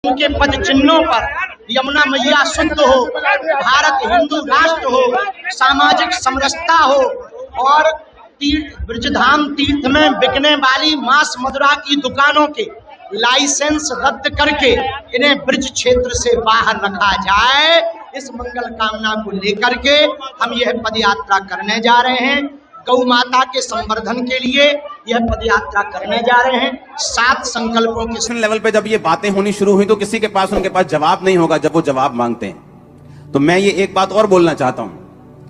उनके पद चिन्हों पर यमुना मैया शुद्ध हो, भारत हिंदू राष्ट्र हो, सामाजिक समरसता हो और ब्रजधाम तीर्थ में बिकने वाली मांस मदिरा की दुकानों के लाइसेंस रद्द करके इन्हें ब्रज क्षेत्र से बाहर रखा जाए। इस मंगल कामना को लेकर के हम यह पदयात्रा करने जा रहे हैं। गौ माता के संवर्धन के लिए यह पदयात्रा करने जा रहे हैं। 7 संकल्पों के लेवल पे जब ये बातें होनी शुरू हुई तो किसी के पास उनके पास जवाब नहीं होगा जब वो जवाब मांगते हैं। तो मैं ये एक बात और बोलना चाहता हूं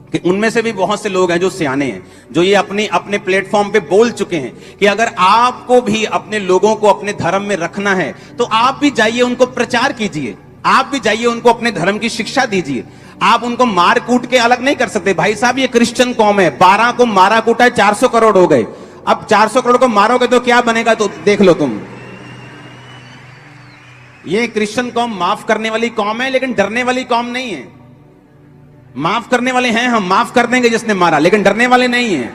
कि उनमें से भी बहुत से लोग हैं जो सियाने हैं, जो ये अपने प्लेटफॉर्म पे बोल चुके हैं कि अगर आपको भी अपने लोगों को अपने धर्म में रखना है तो आप भी जाइए, उनको प्रचार कीजिए, आप भी जाइए, उनको अपने धर्म की शिक्षा दीजिए। आप उनको मार कूट के अलग नहीं कर सकते। भाई साहब, ये क्रिश्चियन कौम है, 12 को मारा कूटा 400 करोड़ हो गए। अब 400 करोड़ को मारोगे तो क्या बनेगा, तो देख लो तुम। ये क्रिश्चियन कौम माफ करने वाली कौम है, लेकिन डरने वाली कौम नहीं है। माफ करने वाले हैं हम, माफ कर देंगे जिसने मारा, लेकिन डरने वाले नहीं है।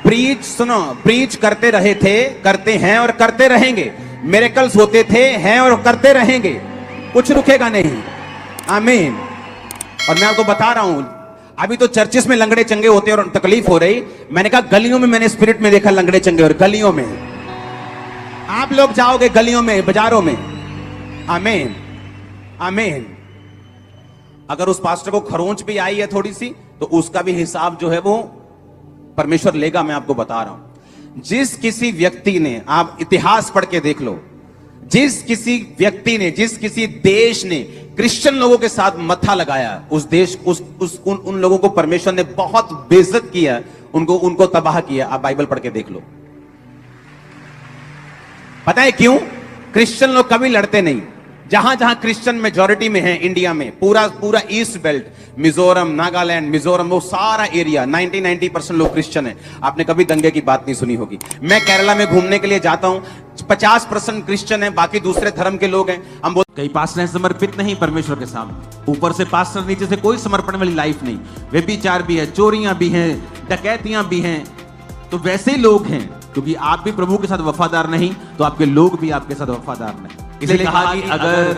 प्रीच सुनो, प्रीच करते रहे थे, करते हैं और करते रहेंगे। मिरेकल्स होते थे, हैं और करते रहेंगे, कुछ रुकेगा नहीं। आमीन। और मैं आपको बता रहा हूं, अभी तो चर्चेस में लंगड़े चंगे होते हैं और तकलीफ हो रही। मैंने कहा गलियों में मैंने स्पिरिट में देखा लंगड़े चंगे, और गलियों में आप लोग जाओगे, गलियों में, बाजारों में। आमीन, आमीन। अगर उस पास्टर को खरोंच भी आई है थोड़ी सी, तो उसका भी हिसाब जो है वो परमेश्वर लेगा। मैं आपको बता रहा हूं, जिस किसी व्यक्ति ने, आप इतिहास पढ़ के देख लो, जिस किसी व्यक्ति ने, जिस किसी देश ने क्रिश्चियन लोगों के साथ मत्था लगाया, उस देश उन लोगों को परमेश्वर ने बहुत बेइज्जत किया, उनको तबाह किया। आप बाइबल पढ़ के देख लो। पता है क्यों? क्रिश्चियन लोग कभी लड़ते नहीं। जहां जहां क्रिश्चियन मेजॉरिटी में है इंडिया में, पूरा ईस्ट बेल्ट, मिजोरम, नागालैंड, मिजोरम, वो सारा एरिया 90% लोग क्रिश्चियन है। आपने कभी दंगे की बात नहीं सुनी होगी। मैं केरला में घूमने के लिए जाता हूं, 50% क्रिश्चियन है, बाकी दूसरे धर्म के लोग हैं। हम कई पास्टर समर्पित नहीं परमेश्वर के सामने, ऊपर से पास्टर, नीचे से कोई समर्पण वाली लाइफ नहीं। व्यभिचार भी है, चोरियां भी हैं, डकैतियां भी हैं। तो वैसे लोग हैं, क्योंकि आप भी प्रभु के साथ वफादार नहीं, तो आपके लोग भी आपके साथ वफादार नहीं। इसलिए कहा कि अगर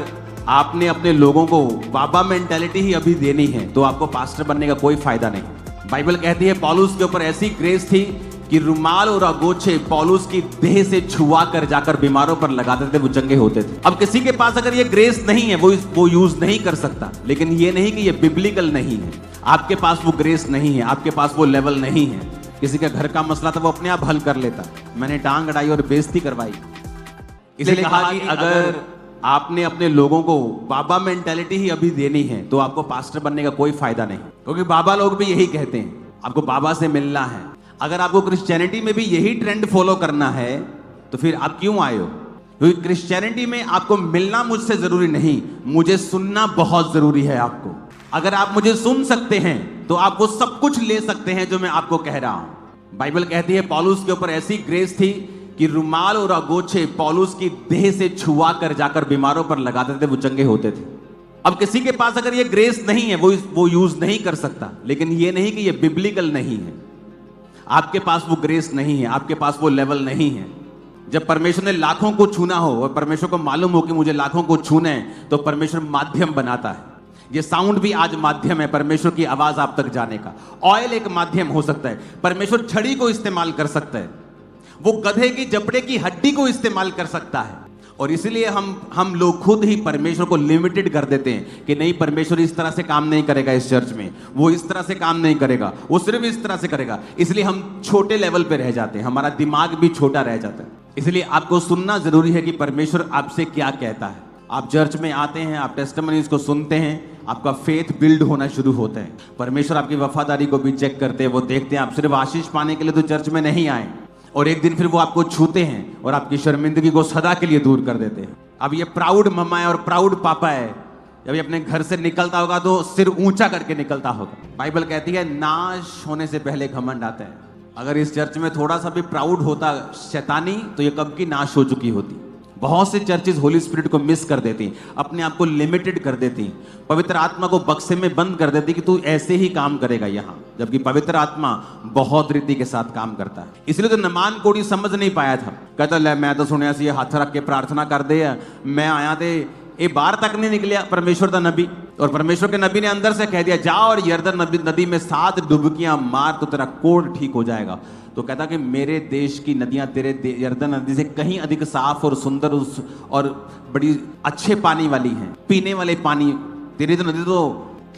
आपने अपने लोगों को बाबा मेंटालिटी ही अभी देनी है, तो आपको पास्टर बनने का कोई फायदा नहीं। बाइबल कहती है पौलुस के ऊपर ऐसी ग्रेस थी कि रुमाल और अगोछे पौलुस की देह से छुआ कर जाकर बीमारों पर लगाते थे, वो चंगे होते थे। अब किसी के पास अगर ये ग्रेस नहीं है, वो यूज नहीं कर सकता। लेकिन ये नहीं कि ये बिब्लिकल नहीं है। आपके पास वो ग्रेस नहीं है, आपके पास वो लेवल नहीं है। किसी का घर का मसला था, वो अपने आप हल कर लेता। मैंने टांग अड़ाई और बेइज्जती करवाई। इसलिए कहा कि अगर आपने अपने लोगों को बाबा मेंटालिटी ही अभी देनी है, तो आपको पास्टर बनने का कोई फायदा नहीं। क्योंकि बाबा लोग भी यही कहते हैं, आपको बाबा से मिलना है। अगर आपको क्रिश्चियनिटी में भी यही ट्रेंड फॉलो करना है, तो फिर आप क्यों आए हो? क्योंकि क्रिश्चियनिटी में आपको मिलना मुझसे जरूरी नहीं, मुझे सुनना बहुत जरूरी है आपको। अगर आप मुझे सुन सकते हैं तो आप वो सब कुछ ले सकते हैं जो मैं आपको कह रहा हूं। बाइबल कहती है पौलुस के ऊपर ऐसी ग्रेस थी कि रुमाल और अगोछे पौलुस की देह से छुआ कर जाकर बीमारों पर लगाते थे, वो चंगे होते थे। अब किसी के पास अगर ये ग्रेस नहीं है, वो यूज नहीं कर सकता। लेकिन ये नहीं कि ये बिब्लिकल नहीं है। आपके पास वो ग्रेस नहीं है, आपके पास वो लेवल नहीं है। जब परमेश्वर ने लाखों को छूना हो और परमेश्वर को मालूम हो कि मुझे लाखों को छूना है, तो परमेश्वर माध्यम बनाता है। ये साउंड भी आज माध्यम है परमेश्वर की आवाज आप तक जाने का। ऑयल एक माध्यम हो सकता है। परमेश्वर छड़ी को इस्तेमाल कर सकता है, वो गधे की जबड़े की हड्डी को इस्तेमाल कर सकता है। और इसलिए हम लोग खुद ही परमेश्वर को लिमिटेड कर देते हैं कि नहीं, परमेश्वर इस तरह से काम नहीं करेगा इस चर्च में, वो इस तरह से काम नहीं करेगा, वो सिर्फ इस तरह से करेगा। इसलिए हम छोटे लेवल पे रह जाते हैं, हमारा दिमाग भी छोटा रह जाता है। इसलिए आपको सुनना जरूरी है कि परमेश्वर आपसे क्या कहता है। आप चर्च में आते हैं, आप टेस्टिमनीज को सुनते हैं, आपका फेथ बिल्ड होना शुरू होता है। परमेश्वर आपकी वफादारी को भी चेक करते हैं। वो देखते हैं आप सिर्फ आशीष पाने के लिए तो चर्च में नहीं आए, और एक दिन फिर वो आपको छूते हैं और आपकी शर्मिंदगी को सदा के लिए दूर कर देते हैं। अब ये प्राउड मम्मा है और प्राउड पापा है, जब ये अपने घर से निकलता होगा तो सिर ऊंचा करके निकलता होगा। बाइबल कहती है नाश होने से पहले घमंड आता है। अगर इस चर्च में थोड़ा सा भी प्राउड होता शैतानी, तो ये कब की नाश हो चुकी होती। बहुत से चर्चेस होली स्पिरिट को मिस कर देती, अपने आप को लिमिटेड कर देती, पवित्र आत्मा को बक्से में बंद कर देती कि तू ऐसे ही काम करेगा यहाँ, जबकि पवित्र आत्मा बहुत रीति के साथ काम करता है। इसलिए तो नमान कोड़ी समझ नहीं पाया था। कहता ले मैं तो सुनिया सी हाथ रख के प्रार्थना कर दे, मैं आया थे ये बाहर तक नहीं निकला परमेश्वर का नबी, और परमेश्वर के नबी ने अंदर से कह दिया जाओ और यरदन नदी में 7 डुबकियां मार तो तेरा कोढ़ ठीक हो जाएगा। तो कहता कि मेरे देश की नदियां तेरे यरदन नदी से कहीं अधिक साफ और सुंदर और बड़ी अच्छे पानी वाली हैं, पीने वाले पानी, तेरी तो नदी तो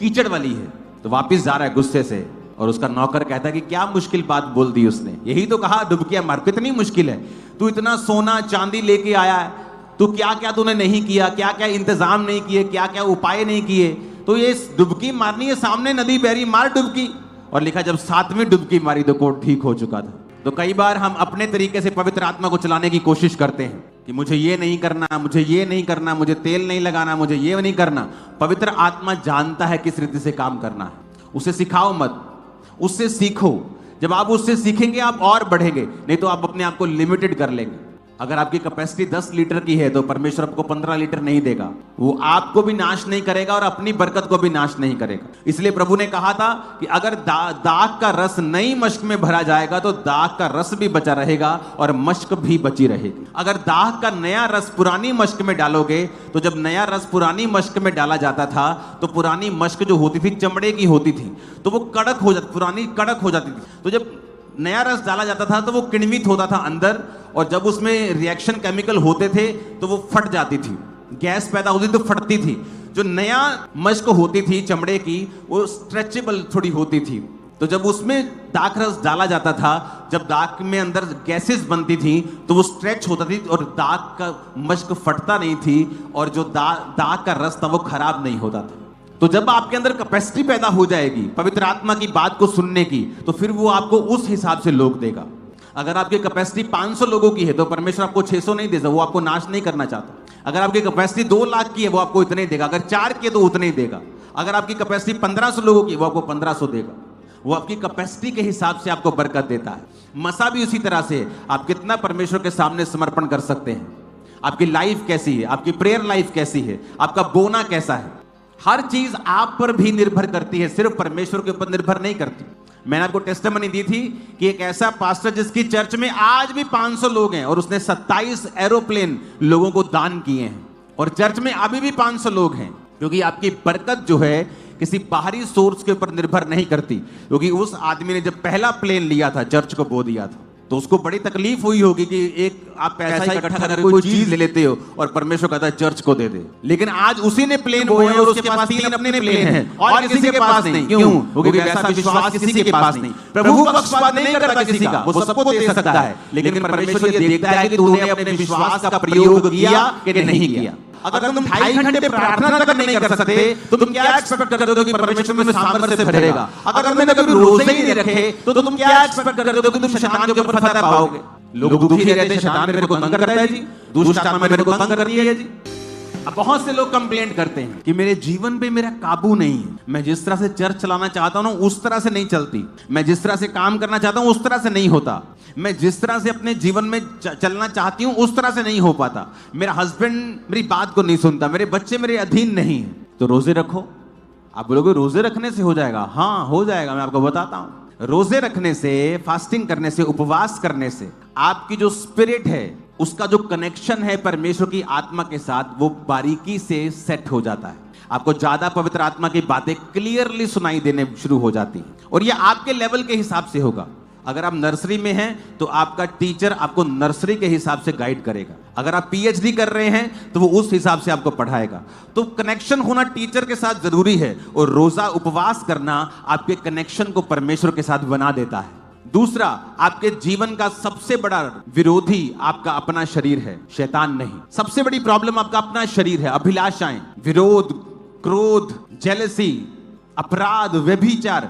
कीचड़ वाली है। तो वापिस जा रहा है गुस्से से, और उसका नौकर कहता है कि क्या मुश्किल बात बोल दी उसने, यही तो कहा डुबकियां मार, कितनी मुश्किल है, तू इतना सोना चांदी लेके आया है, तू क्या क्या तूने नहीं किया, क्या क्या इंतजाम नहीं किए, क्या क्या उपाय नहीं किए, तो ये डुबकी मारनी है, सामने नदी बह रही, मार डुबकी। और लिखा जब 7वीं डुबकी मारी तो कोढ़ ठीक हो चुका था। तो कई बार हम अपने तरीके से पवित्र आत्मा को चलाने की कोशिश करते हैं कि मुझे ये नहीं करना, मुझे ये नहीं करना, मुझे तेल नहीं लगाना, मुझे ये नहीं करना। पवित्र आत्मा जानता है किस रीति से काम करना है, उसे सिखाओ मत, उससे सीखो। जब आप उससे सीखेंगे आप और बढ़ेंगे, नहीं तो आप अपने आप को लिमिटेड कर लेंगे। अगर आपकी कैपेसिटी 10 लीटर की है तो परमेश्वर आपको 15 लीटर नहीं देगा, वो आपको भी नाश नहीं करेगा और अपनी बरकत को भी नाश नहीं करेगा। इसलिए प्रभु ने कहा था कि अगर दाख का रस नई मश्क में भरा जाएगा तो दाख का रस भी बचा रहेगा और मश्क भी बची रहेगी। अगर दाख का नया रस पुरानी मश्क में डालोगे, तो जब नया रस पुरानी मश्क में डाला जाता था तो पुरानी मश्क जो होती थी चमड़े की होती थी, तो वो कड़क हो जाती, पुरानी कड़क हो जाती थी। तो जब नया रस डाला जाता था तो वो किण्वित होता था अंदर, और जब उसमें रिएक्शन केमिकल होते थे तो वो फट जाती थी, गैस पैदा होती तो फटती थी। जो नया मश्क होती थी चमड़े की वो स्ट्रेचेबल थोड़ी होती थी, तो जब उसमें दाख रस डाला जाता था, जब दाख में अंदर गैसेस बनती थी तो वो स्ट्रेच होता थी और दाख का मश्क फटता नहीं थी, और जो दाख का रस था वो खराब नहीं होता था। तो जब आपके अंदर कैपेसिटी पैदा हो जाएगी पवित्र आत्मा की बात को सुनने की, तो फिर वो आपको उस हिसाब से लोग देगा। अगर आपकी कैपेसिटी 500 लोगों की है तो परमेश्वर आपको 600 नहीं देगा, वो आपको नाश नहीं करना चाहता। अगर आपकी कैपेसिटी 2 लाख की है वो आपको इतने ही देगा, अगर 4 की है तो उतने ही देगा। अगर आपकी कैपेसिटी 1500 लोगों की है वो आपको 1500 देगा। वो आपकी कैपेसिटी के हिसाब से आपको बरकत देता है। मसा भी उसी तरह से, आप कितना परमेश्वर के सामने समर्पण कर सकते हैं, आपकी लाइफ कैसी है, आपकी प्रेयर लाइफ कैसी है, आपका बोना कैसा है, हर चीज आप पर भी निर्भर करती है, सिर्फ परमेश्वर के ऊपर निर्भर नहीं करती। मैंने आपको टेस्टिमनी दी थी कि एक ऐसा पास्टर जिसकी चर्च में आज भी 500 लोग हैं और उसने 27 एरोप्लेन लोगों को दान किए हैं, और चर्च में अभी भी 500 लोग हैं। क्योंकि आपकी बरकत जो है किसी बाहरी सोर्स के ऊपर निर्भर नहीं करती। क्योंकि उस आदमी ने जब पहला प्लेन लिया था, चर्च को बो दिया था, तो उसको बड़ी तकलीफ हुई होगी कि एक आप पैसा इकट्ठा करके कोई चीज ले लेते हो और परमेश्वर कहता है चर्च को दे दे। लेकिन आज उसी ने प्लेन बोए और उसके पास 3 अपने प्लेन हैं और किसी के पास नहीं। क्यों? क्योंकि वैसा विश्वास किसी के पास नहीं। प्रभु पक्षपात नहीं करता किसी का, वो सबको दे सकता है, लेकिन परमेश्वर ये देखता है कि तूने अपने विश्वास का प्रयोग किया कि नहीं किया। अगर तुम 2.5 घंटे प्रार्थना तक नहीं कर सकते तो तुम क्या एक्सपेक्ट करते हो कि परमेश्वर में सामर्थ्य से भरेगा? अगर मैंने कभी रोजे ही नहीं रखे तो तुम क्या एक्सपेक्ट करते हो कि तुम शैतान के ऊपर फतह पाओगे? लोग दुखी रहते हैं, शैतान मेरे को तंग करता है जी, दुष्ट आत्मा मेरे को तंग करती है जी। अब बहुत से लोग कंप्लेंट करते हैं कि मेरे जीवन पे मेरा काबू नहीं है, मैं जिस तरह से चर्च चलाना चाहता हूं उस तरह से नहीं चलती, मैं जिस तरह से काम करना चाहता हूं उस तरह से नहीं होता, मैं जिस तरह से अपने जीवन में चलना चाहती हूं उस तरह से नहीं हो पाता, मेरा हस्बैंड मेरी बात को नहीं सुनता, मेरे बच्चे मेरे अधीन नहीं है। तो रोजे रखो। आप बोलोगे रोजे रखने से हो जाएगा? हाँ हो जाएगा, मैं आपको बताता हूं। रोजे रखने से, फास्टिंग करने से, उपवास करने से आपकी जो स्पिरिट है उसका जो कनेक्शन है परमेश्वर की आत्मा के साथ वो बारीकी से सेट हो जाता है। आपको ज्यादा पवित्र आत्मा की बातें क्लियरली सुनाई देने शुरू हो जाती हैं, और ये आपके लेवल के हिसाब से होगा। अगर आप नर्सरी में हैं तो आपका टीचर आपको नर्सरी के हिसाब से गाइड करेगा। अगर आप पीएचडी कर रहे हैं तो वो उस हिसाब से आपको पढ़ाएगा। तो कनेक्शन होना टीचर के साथ जरूरी है, और रोजा उपवास करना आपके कनेक्शन को परमेश्वर के साथ बना देता है। दूसरा, आपके जीवन का सबसे बड़ा विरोधी आपका अपना शरीर है, शैतान नहीं। सबसे बड़ी प्रॉब्लम आपका अपना शरीर है। अभिलाषाएं, विरोध, क्रोध, जेलसी, अपराध, व्यभिचार,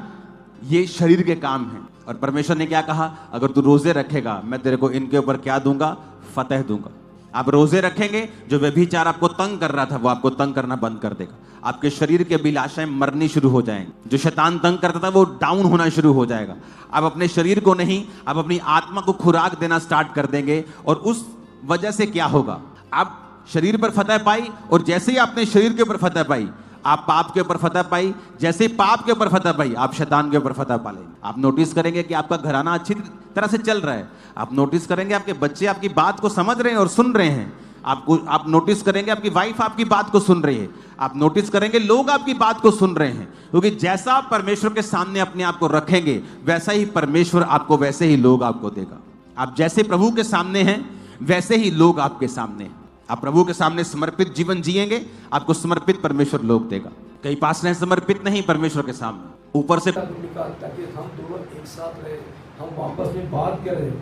ये शरीर के काम हैं। और परमेश्वर ने क्या कहा? अगर तू रोजे रखेगा मैं तेरे को इनके ऊपर क्या दूंगा? फतह दूंगा। आप रोजे रखेंगे, जो व्यभिचार आपको तंग कर रहा था वो आपको तंग करना बंद कर देगा। आपके शरीर की अभिलाषाएं मरनी शुरू हो जाएंगी। जो शैतान तंग करता था वो डाउन होना शुरू हो जाएगा। आप अपने शरीर को नहीं, आप अपनी आत्मा को खुराक देना स्टार्ट कर देंगे, और उस वजह से क्या होगा? आप शरीर पर फतह पाई, और जैसे ही आपने शरीर के ऊपर फतह पाई आप पाप के ऊपर फतह पाई, जैसे पाप के ऊपर फतह पाई आप शैतान के ऊपर फतह पा लेंगे। आप नोटिस करेंगे कि आपका घराना अच्छी तरह से चल रहा है। आप नोटिस करेंगे आपके बच्चे आपकी बात को समझ रहे हैं और सुन रहे हैं। आप नोटिस करेंगे आपकी वाइफ आपकी बात को सुन रही है, आप नोटिस करेंगे लोग आपकी बात को सुन रहे हैं, क्योंकि जैसा आप परमेश्वर के सामने अपने आप को रखेंगे वैसा ही परमेश्वर आपको, वैसे ही लोग आपको देगा। आप जैसे प्रभु के सामने हैं वैसे ही लोग आपके सामने हैं। आप प्रभु के सामने समर्पित जीवन जिएंगे, आपको समर्पित परमेश्वर लोग देगा। कई पास हैं समर्पित नहीं परमेश्वर के सामने, ऊपर से ताकि हम दोनों एक साथ रहे, हम आपस में बात करें।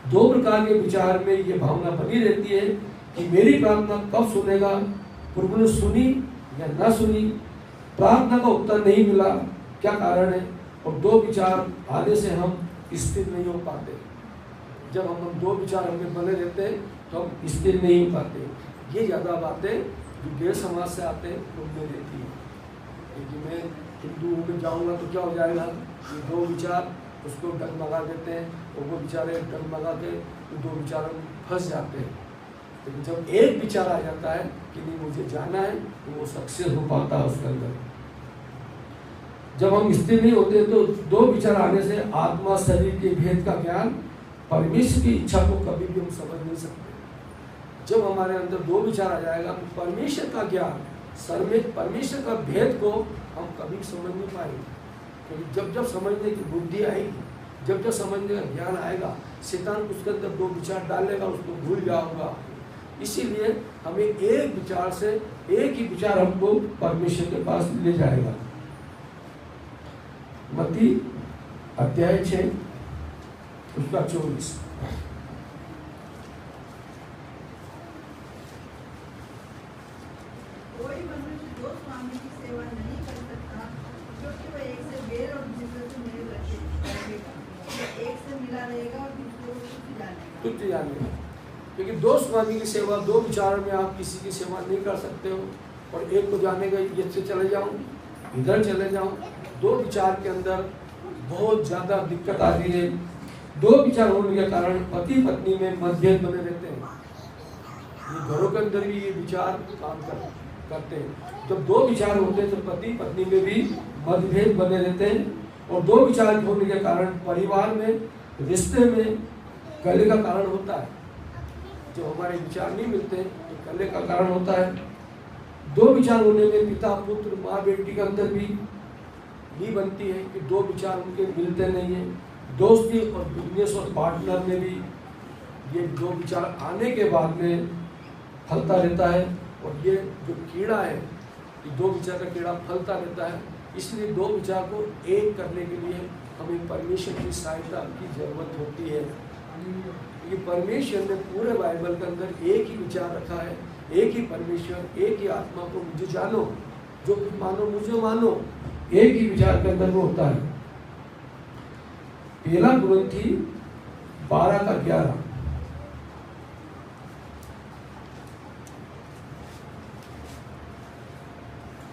दो प्रकार के विचार में ये भावना बनी रहती है कि मेरी प्रार्थना कब सुनेगा, प्रभु ने सुनी या ना सुनी, प्रार्थना का उत्तर नहीं मिला, क्या कारण है। और दो विचार आने से हम स्थिर नहीं हो पाते। जब हम दो विचार हमें बने रहते हैं तो हम स्थिर नहीं हो पाते। ये ज़्यादा बातें जो गैर समाज से आते हैं उनमें रहती है कि मैं हिंदू में जाऊँगा तो क्या हो जाएगा, ये दो विचार उसको डगमगा देते हैं और वो बेचारे डगमगा के दो विचारों में फंस जाते हैं। लेकिन जब एक विचार आ जाता है कि नहीं मुझे जाना है, तो वो सक्सेस हो पाता है उसके अंदर। जब हम स्थिर नहीं होते तो दो विचार आने से आत्मा शरीर के भेद का ज्ञान, परमेश्वर की इच्छा को कभी भी हम समझ नहीं सकते। जब हमारे अंदर दो विचार आ जाएगा तो परमेश्वर का ज्ञान, परमेश्वर का भेद को हम कभी समझ नहीं पाएंगे। क्योंकि जब समझने की बुद्धि आएगी, जब समझने का ज्ञान आएगा, शैतान उसके अंदर दो विचार डालेगा, उसको भूल जाऊंगा। इसीलिए हमें एक विचार से एक ही विचार हमको परमेश्वर के पास ले जाएगा। मत्ती अध्याय 6 उसका 24। कोई मनुष्य दो स्वामी की सेवा नहीं कर सकता, क्योंकि वह एक से बेर और दूसरे से मेल रखेगा, एक से मिला रहेगा और दूसरे को तुच्छ जानेगा। क्योंकि दो स्वामी की सेवा, दो विचारों में आप किसी की सेवा नहीं कर सकते हो। और एक को जानेगा इधर से चले जाऊँ, इधर चले जाऊँ, दो विचार के अंदर बहुत ज़्यादा दिक्कत आती है। दो विचार होने के कारण पति पत्नी में मतभेद बने रहते हैं। ये घरों के अंदर भी ये विचार काम करते हैं। जब दो विचार होते हैं तो पति पत्नी में भी मतभेद बने रहते हैं। और दो विचार होने के कारण परिवार में, रिश्ते में कलह का कारण होता है। जो हमारे विचार नहीं मिलते तो कलह का कारण होता है। दो विचार होने में पिता पुत्र, माँ बेटी के अंदर भी नहीं बनती है कि दो विचार उनके मिलते नहीं हैं। दोस्ती और बिजनेस और पार्टनर में भी ये दो विचार आने के बाद में फलता रहता है। और ये जो कीड़ा है, ये दो विचार का कीड़ा फलता रहता है। इसलिए दो विचार को एक करने के लिए हमें परमेश्वर की सहायता की जरूरत होती है। क्योंकि परमेश्वर ने पूरे बाइबल के अंदर एक ही विचार रखा है, एक ही परमेश्वर, एक ही आत्मा को मुझे जानो, जो कुछ मानो मुझे मानो, एक ही विचार के अंदर वो होता है। पहला कुरिन्थी 12:11।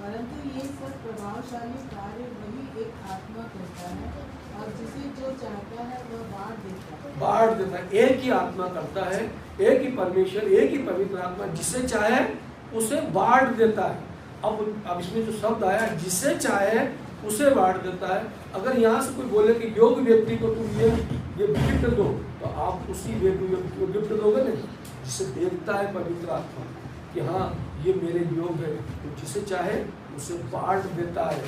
परंतु ये सब प्रभावशाली कार्य वही एक आत्मा करता है, और जिसे जो चाहता है वह बांट देता है। एक ही आत्मा करता है, एक ही परमेश्वर, एक ही पवित्र आत्मा जिसे चाहे उसे बांट देता है। अब इसमें जो शब्द आया, जिसे चाहे उसे बांट देता है। अगर यहाँ से कोई बोले कि योग्य व्यक्ति को तुम ये गिफ्ट दो, तो आप उसी व्यक्ति को गिफ्ट दोगे नहीं, जिसे देखता है पवित्र आत्मा कि हाँ ये मेरे योग्य है, तो जिसे चाहे उसे बांट देता है।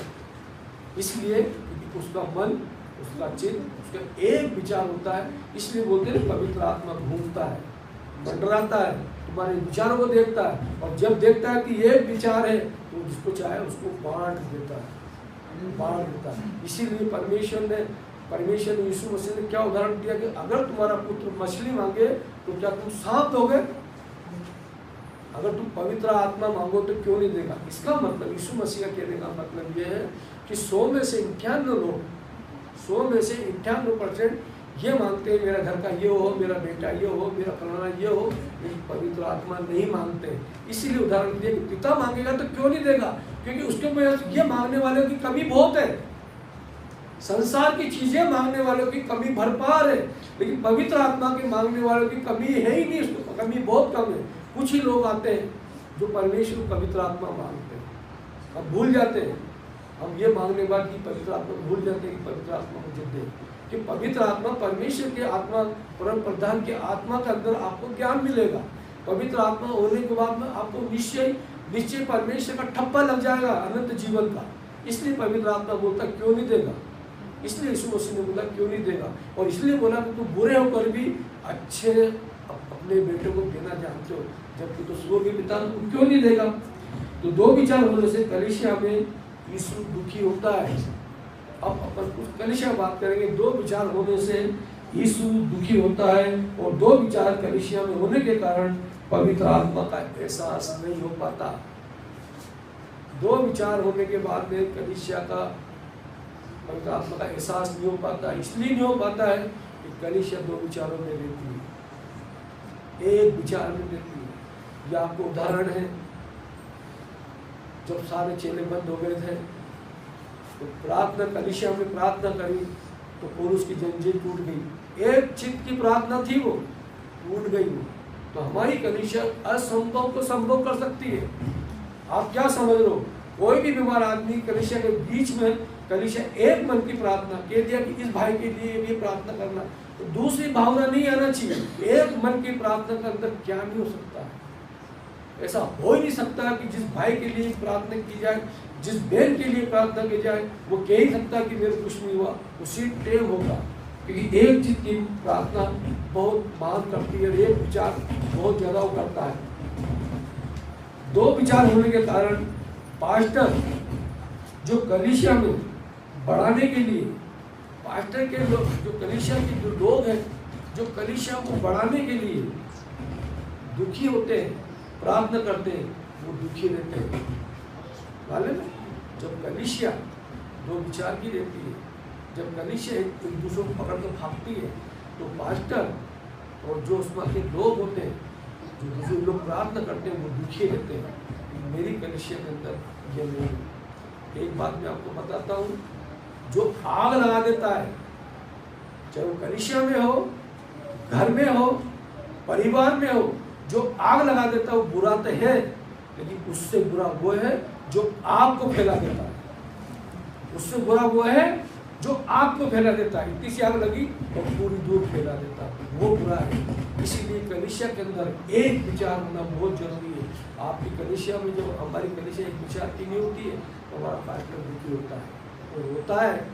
इसलिए उसका मन, उसका चित्त, उसका एक विचार होता है। इसलिए बोलते हैं पवित्र आत्मा घूमता है, मंडराता है, तुम्हारे विचारों को देखता है। और जब देखता है कि ये विचार है तो जिसको चाहे उसको बांट देता है। इसीलिए परमेश्वर ने यीशु मसीह ने क्या उदाहरण दिया कि अगर तुम्हारा पुत्र मछली मांगे तो क्या तुम सांप दोगे? अगर तुम पवित्र आत्मा मांगो तो क्यों नहीं देगा? इसका मतलब, यीशु मसीह का कहने का मतलब ये है कि 100 में से 98 लोग, 100 में से 98% ये मांगते हैं मेरा घर का ये हो, मेरा बेटा ये हो, मेरा फलाना ये हो, लेकिन पवित्र आत्मा नहीं मांगते। इसीलिए उदाहरण दिया कि पिता मांगेगा तो क्यों नहीं देगा? क्योंकि उसके पास ये मांगने वालों की कमी बहुत है। संसार की चीजें मांगने वालों की कमी भरपार है, लेकिन पवित्र आत्मा के मांगने वालों की कमी है ही नहीं, उसको कमी बहुत कम है। कुछ ही लोग आते हैं जो परमेश्वर पवित्र आत्मा मांगते हैं। अब भूल जाते हैं, हम ये मांगने के बाद कि पवित्र आत्मा भूल जाते हैं कि पवित्र आत्मा मुझे दे। कि पवित्र आत्मा, परमेश्वर के आत्मा, परम प्रधान के आत्मा के अंदर आपको ज्ञान मिलेगा। पवित्र आत्मा होने के बाद में आपको निश्चय परमेश्वर का ठप्पा लग जाएगा अनंत जीवन का। इसलिए पवित्र आत्मा बोलता क्यों नहीं देगा, इसलिए यीशु मसीह ने बोला क्यों नहीं देगा, और इसलिए बोला कि तुम बुरे होकर भी अच्छे अपने बेटे को देना जानते हो, जबकि तो स्वर्गीय पिता तुम क्यों नहीं देगा। तो दो विचार होने से कलीसिया में यीशु दुखी होता है। अब अपन कुछ कलीसिया बात करेंगे। दो विचार होने से यीशु दुखी होता है, और दो विचार कलीसिया में होने के कारण पवित्र आत्मा का एहसास नहीं हो पाता। दो विचार होने के बाद में कलीसिया का पवित्र आत्मा का एहसास नहीं हो पाता। इसलिए नहीं हो पाता है कि कलीसिया दो विचारों में रहती है, एक विचार में रहती है। यह आपको उदाहरण है, जब सारे चेले बंद हो गए थे तो प्रार्थना कलीसिया में प्रार्थना करी तो पौलुस की जंजीर टूट गई। एक चित्त की प्रार्थना थी, वो टूट गई। वो तो हमारी कलीसिया असंभव को संभव कर सकती है। आप क्या समझ रहे हो, कोई भी बीमार आदमी कलीसिया के बीच में, कलीसिया एक मन की प्रार्थना कह दिया कि इस भाई के लिए ये प्रार्थना करना, तो दूसरी भावना नहीं आना चाहिए। एक मन की प्रार्थना के अंदर क्या नहीं हो सकता है। ऐसा हो ही नहीं सकता कि जिस भाई के लिए प्रार्थना की जाए, जिस बहन के लिए प्रार्थना की जाए, वो कह ही सकता कि मेरे कुछ नहीं हुआ, उसी टेम होगा। क्योंकि एक चित्त की प्रार्थना बहुत मान करती है, एक विचार बहुत ज्यादा वो करता है। दो विचार होने के कारण पास्टर जो कलीसिया में बढ़ाने के लिए, पास्टर के लोग जो कलीसिया के जो लोग हैं, जो कलीसिया को बढ़ाने के लिए दुखी होते हैं, प्रार्थना करते हैं, वो दुखी रहते हैं। मालूम है, जब कलीसिया दो विचार की रहती है, जब कलीसिया एक दूसरे को पकड़ कर भागती है, तो पास्टर और जो उसमें के लोग होते हैं, जो दूसरे लोग प्रार्थना करते हैं, वो दुखी रहते हैं। मेरी कलीसिया के अंदर ये नहीं। एक बात मैं आपको बताता हूँ, जो आग लगा देता है, चाहे वो कलीसिया में हो, घर में हो, परिवार में हो, जो आग लगा देता है वो बुरा तो है, लेकिन उससे बुरा वो है जो आग को फैला देता है। उससे बुरा वो है जो आग को फैला देता है। इतनी सी आग लगी और पूरी दूर फैला देता है, वो बुरा है। इसीलिए कलीसिया के अंदर एक विचार होना बहुत जरूरी है। आपकी कलीसिया में जब हमारी कलीसिया एक विचार की नहीं होती है तो हमारा पास्टर दुखी होता है, और होता है।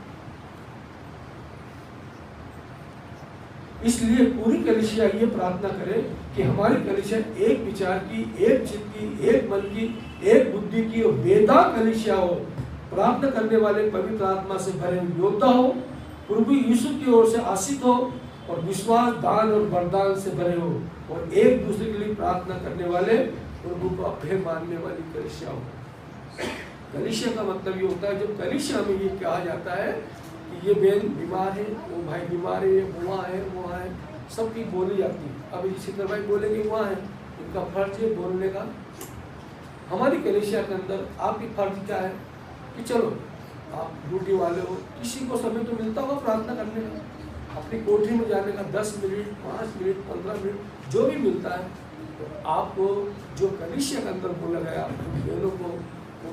इसलिए पूरी कलीसिया ये प्रार्थना करे कि हमारी कलीसिया एक विचार की, एक चित्त की, एक मन की, एक बुद्धि की और वेदा कलीसिया हो। प्रार्थना करने वाले पवित्र आत्मा से भरे योद्धा हो, प्रभु यीशु की ओर से आशिक हो, और विश्वास, दान और वरदान से भरे हो, और एक दूसरे के लिए प्रार्थना करने वाले, प्रभु को अभय मानने वाली कलीसिया हो। कलीसिया का मतलब ये होता है, जब कलीसिया में ये कहा जाता है कि ये बहन बीमार है, वो भाई बीमार है, वो वहाँ है, सबकी बोली जाती है। अब शीतल भाई बोलेंगे वहाँ है, उनका फर्ज है बोलने का। हमारी कलीसिया के अंदर आपकी फर्ज क्या है कि चलो आप ड्यूटी वाले हो, किसी को समय तो मिलता होगा प्रार्थना करने का, अपनी कोठरी में जाने का 10 मिनट, 5 मिनट, 15 मिनट जो भी मिलता है, तो आपको जो कलीसिया के अंदर बोला गया, बहनों को,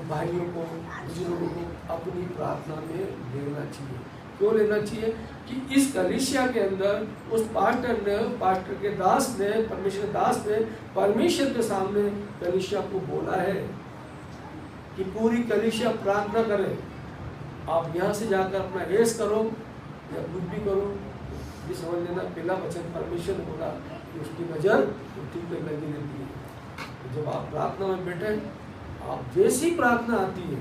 भाइयों को, बुजुर्गों को अपनी प्रार्थना में लेना चाहिए। क्यों लेना चाहिए कि इस कलीसिया के अंदर उस पास्टर ने, पास्टर के दास ने, परमेश्वर दास ने परमेश्वर के सामने कलीसिया को बोला है कि पूरी कलीसिया प्रार्थना करे। आप यहाँ से जाकर अपना ऐश करो या कुछ भी करो, ये समझ लेना पहला वचन परमेश्वर ने बोला कि उसकी नज़र पृथ्वी पर लगी रहती है। तो जब आप प्रार्थना में बैठे, आप जैसी प्रार्थना आती है,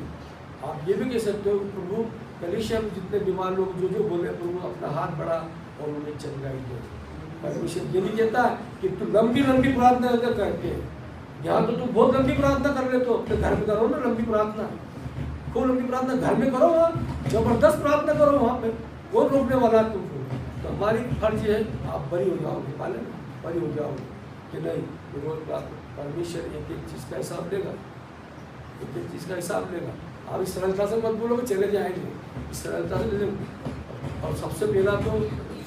आप ये भी कह सकते हो प्रभु कलीसिया में जितने बीमार लोग जो बोले, प्रभु अपना हाथ बढ़ा और उन्हें चंगाई दो। परमेश्वर ये नहीं कहता कि तू लंबी लंबी प्रार्थना अगर करके, यहाँ तो तू बहुत लंबी प्रार्थना कर ले, तो अपने घर में करो ना लंबी प्रार्थना, खूब लंबी प्रार्थना घर में करो, वहाँ जबरदस्त प्रार्थना करो, वहाँ पे कौन रोकने वाला है तुमको। तो हमारी फर्ज है आप बरी हो जाओगे, पाले बरी हो जाओगे कि नहीं रोज प्रार्थना। परमेश्वर एक एक चीज़ का हिसाब लेगा, एक एक चीज़ का हिसाब लेगा। आप इस सरलता से मत बोलोगे चले जाएंगे, इस सरलता से ले। और सबसे पहला तो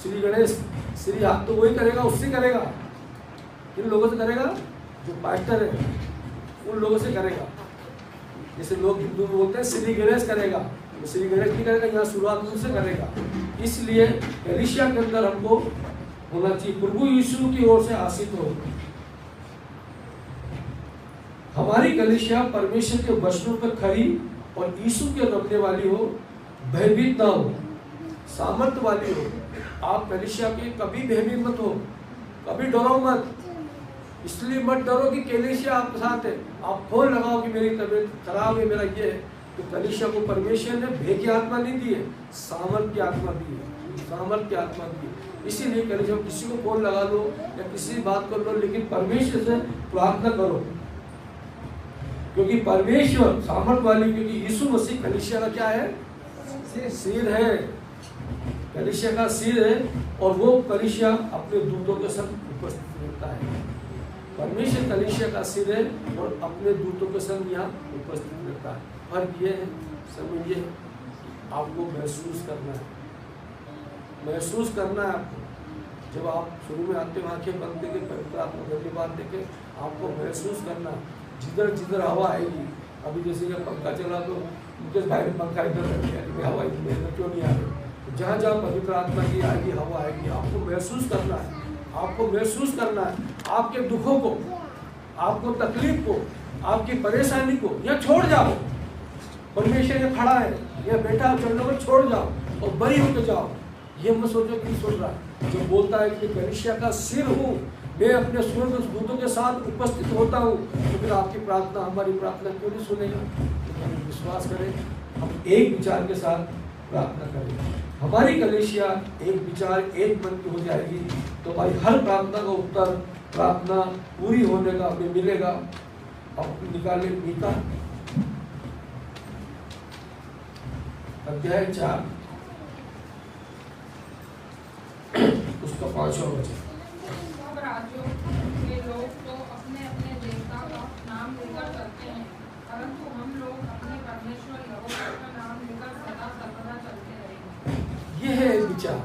श्री गणेश, श्री हाथ तो वही करेगा, उससे करेगा। किन लोगों से करेगा? जो पास्टर है उन लोगों से करेगा। जैसे लोग हिंदू में बोलते हैं श्री गणेश करेगा, तो श्री गणेश नहीं करेगा, यहाँ शुरुआत उनसे करेगा। इसलिए कलीसिया के अंदर हमको होना चाहिए प्रभु यीशु की ओर से आशिक हो। हमारी कलीसिया परमेश्वर के वचनों पर खरी और यीशु के रखने वाली हो, भयभीत ना हो, सामर्थ्य वाली हो। आप कलीसिया के कभी भयभीत मत हो, कभी डरो मत। इसलिए मत डरो कि कलीसिया आपके साथ है। आप फोन लगाओ कि मेरी तबीयत खराब है, मेरा ये है, तो कलीसिया को परमेश्वर ने भय की आत्मा नहीं दी है, सामर्थ की आत्मा दी है, सामर्थ की आत्मा दी है। इसीलिए कलीसिया किसी को फोन लगा लो या किसी से बात कर लो, लेकिन परमेश्वर से प्रार्थना करो, क्योंकि परमेश्वर सामर्थ वाली, क्योंकि यीशु मसीह कलीसिया का क्या है? सिर है, कलीसिया का सिर है। और वो कलीसिया अपने दूतों के संग उपस्थित रहता है। परमेश्वर कलीसिया का सिर है और अपने दूतों के संग यहाँ उपस्थित रहता है। फर्क ये है, समझिए, आपको महसूस करना है, महसूस करना है आपको। जब आप शुरू में आते हो, आंखें बंद करके पवित्र आत्मा धन्यवाद देके आपको महसूस करना, जिधर जिधर हवा आएगी। अभी जैसे कि पंखा चला तो मुकेश भाई ने पंखा इधर रख दिया, हवा इधर क्यों नहीं आ रही? जहाँ जहाँ पवित्र आत्मा की आएगी, हवा आएगी, आपको महसूस करना है, आपको महसूस करना है। आपके दुखों को, आपको तकलीफ को, आपकी परेशानी को यहाँ छोड़ जाओ। परमेश्वर ये खड़ा है, ये बैठा, चरणों में छोड़ जाओ और बरी होकर जाओ। ये मत सोचो कि सोच रहा है, जो बोलता है कि कलीसिया का सिर हूँ, मैं अपने स्वर्ग दूतों के साथ उपस्थित होता हूँ, तो फिर आपकी प्रार्थना, हमारी प्रार्थना क्यों नहीं सुनेगा? तो हम विश्वास करें, हम एक विचार के साथ प्रार्थना करें, हमारी कलीसिया एक विचार, एक मन की हो जाएगी, तो भाई हर प्रार्थना का उत्तर, प्रार्थना पूरी होने का हमें मिलेगा। अब निकाले मीका अध्याय 4 उसका 5वां वचन। सब राज्यों के लोग तो अपने अपने देवता का नाम लेकर चलते हैं, परंतु हम लोग अपने परमेश्वर यहोवा का नाम लेकर सदा सर्वदा चलते रहेंगे। ये है विचार,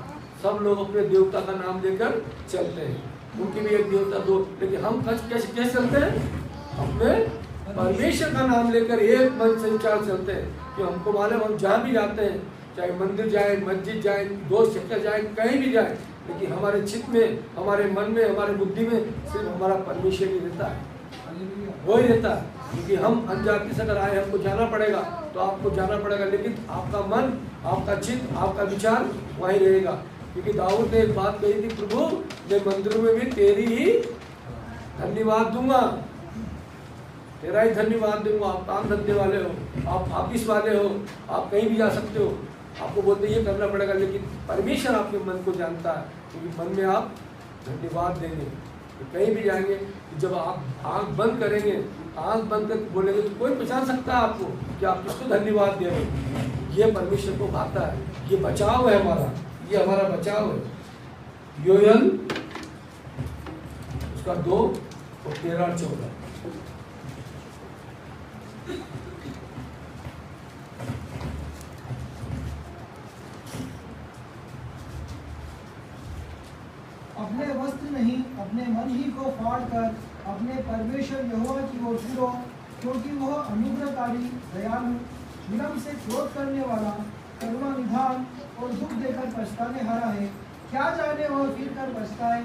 सब लोग अपने देवता का नाम लेकर चलते हैं। उनके भी एक देवता दो, लेकिन हम कैसे चलते हैं? अपने परमेश्वर का नाम लेकर एक मन संचार चलते हैं। कि हमको मालूम, हम जहाँ भी जाते हैं, चाहे मंदिर जाए, मस्जिद जाए, दोस्त चक्कर जाए, कहीं भी जाए, लेकिन हमारे चित्त में, हमारे मन में, हमारे बुद्धि में सिर्फ हमारा परमेश्वर ही रहता है, वो ही रहता है। क्योंकि हम अनजाति से अगर आए, हमको जाना पड़ेगा तो आपको जाना पड़ेगा, लेकिन आपका मन, आपका चित्त, आपका विचार वहीं रहेगा। क्योंकि दाऊद ने एक बात कही थी, प्रभु मैं मंदिर में भी तेरी ही धन्यवाद दूंगा, तेरा ही धन्यवाद दूंगा। आप काम धंधे वाले हो, आप ऑफिस वाले हो, आप कहीं भी जा सकते हो, आपको बोलते ये करना पड़ेगा, लेकिन परमेश्वर आपके मन को जानता है, क्योंकि मन में आप धन्यवाद देंगे तो कहीं भी जाएंगे। जब आप आंख बंद करेंगे, आंख बंद कर बोलेंगे तो कोई पहचान सकता है आपको कि आप किसको धन्यवाद दे रहे हो। ये परमेश्वर को भाता है, ये बचाव है हमारा, ये हमारा बचाव है। योएल उसका 2 और 13-14। अपने वस्त्र नहीं, अपने मन ही को फाड़ कर अपने परमेश्वर यहोवा की ओर फिरो, क्योंकि वह अनुग्रहकारी, दयालु, विलम्ब से क्रोध करने वाला, करुणा निधान और दुख देकर पछताने हारा है। क्या जाने वह फिर कर पछताए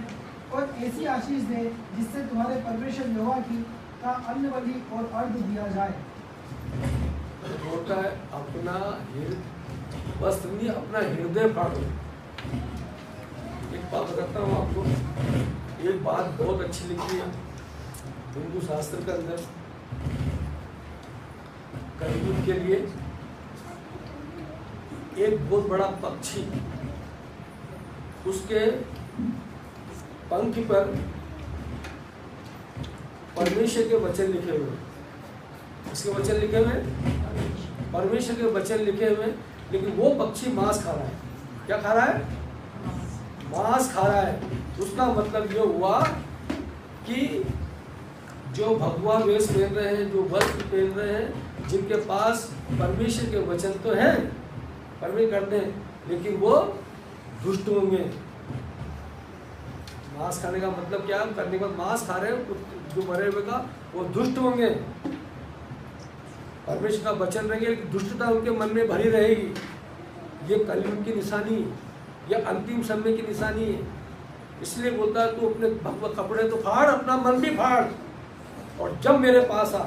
और ऐसी आशीष दे जिससे तुम्हारे परमेश्वर यहोवा की का अन्न बलि और अर्घ दिया जाए। होता है अपना वस्त्र नहीं, अपना हृदय फाड़ो। एक बात बताता हूँ आपको, एक बात बहुत अच्छी लिखी है हिंदू शास्त्र के अंदर, कलयुग के लिए एक बहुत बड़ा पक्षी, उसके पंख पर परमेश्वर के वचन लिखे हुए, इसके वचन लिखे हुए, परमेश्वर के वचन लिखे हुए, लेकिन वो पक्षी मांस खा रहा है। क्या खा रहा है? मांस खा रहा है। उसका मतलब ये हुआ कि जो भगवा वेश पहन रहे हैं, जो वस्त्र पहन रहे हैं, जिनके पास परमेश्वर के वचन तो हैं, परमेश्वर करते हैं, लेकिन वो दुष्ट होंगे। मांस खाने का मतलब क्या? करने के बाद मांस खा रहे हैं, जो मरे हुए का वो दुष्ट होंगे। परमेश्वर का वचन रहेंगे, दुष्टता उनके मन में भरी रहेगी। ये कलयुग की निशानी है, ये अंतिम समय की निशानी है। इसलिए बोलता है तू अपने कपड़े तो फाड़, अपना मन भी फाड़, और जब मेरे पास आ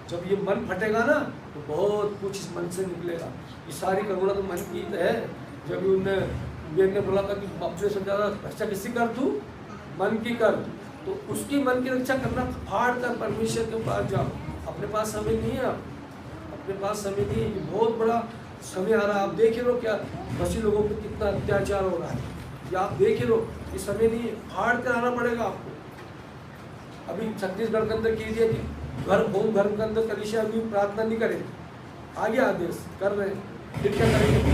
जब ये मन फटेगा ना तो बहुत कुछ इस मन से निकलेगा। ये सारी करुणा तो मन की है। जब उनने ने बोला था कि बाप से समझा रक्षा किसी कर तू मन की कर, तो उसकी मन की रक्षा करना फाड़ कर परमेश्वर के पास जाओ। अपने पास समय नहीं है, अपने पास समय नहीं है। बहुत बड़ा समय आ रहा है। आप देख लो क्या बसी लोगों पर कितना अत्याचार हो रहा है, ये आप देख लो। ये समय नहीं है, फाड़ कर आना पड़ेगा आपको। अभी छत्तीसगढ़ के अंदर कीजिए कि घर होम धर्म के अंदर कलिसिया अभी प्रार्थना नहीं करे, आगे आदेश कर रहे हैं, फिर क्या करेंगे?